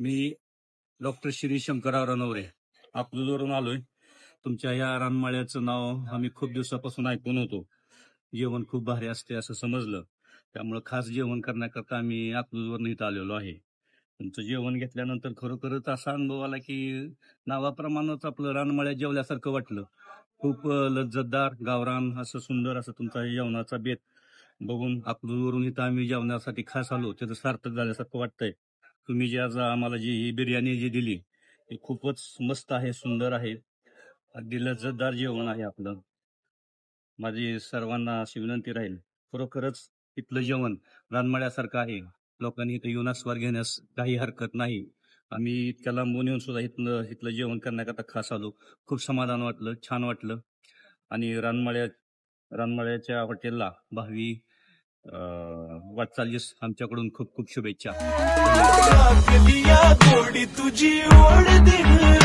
मी doctor Shri Shankarrao Ranaware अकलूजवरून आलोय. तुमच्या या रानमाळ्याचं नाव आम्ही खूप दिवसापासून ऐकून होतो. जेवण खूप भारी असते असं समजलं, त्यामुळे खास जेवण करण्याकरता आम्ही अकलूजवरून इथं आलेलो आहे. तुमचं जेवण घेतल्यानंतर खरोखरच असा अनुभव आला की नावाप्रमाणेच आपलं रानमाळ्यात जेवल्यासारखं वाटलं. खूप लज्जतदार गावरान असं सुंदर असं तुमचा जेवणाचा बेत बघून अकलूजवरून इथं आम्ही जेवणासाठी खास आलो, त्याचं सार्थक झाल्यासारखं वाटतंय. तुम्ही जी आज आम्हाला जी ही बिर्याणी जी दिली ती खूपच मस्त आहे, सुंदर आहे. अगदी लज्जतदार जेवण आहे आपलं. माझी सर्वांना अशी विनंती राहील, खरोखरच इथलं जेवण रानमळ्यासारखं आहे. लोकांनी इथं येऊन आस्वाद घेण्यास काही हरकत नाही. आम्ही इतक्या लांबून येऊन सुद्धा इथलं इथलं जेवण करण्याकरता खास आलो. खूप समाधान वाटलं, छान वाटलं. आणि रानमळ्याच्या हॉटेलला भावी वाटचालीस आमच्याकडून खूप खूप शुभेच्छा. धन्यवाद.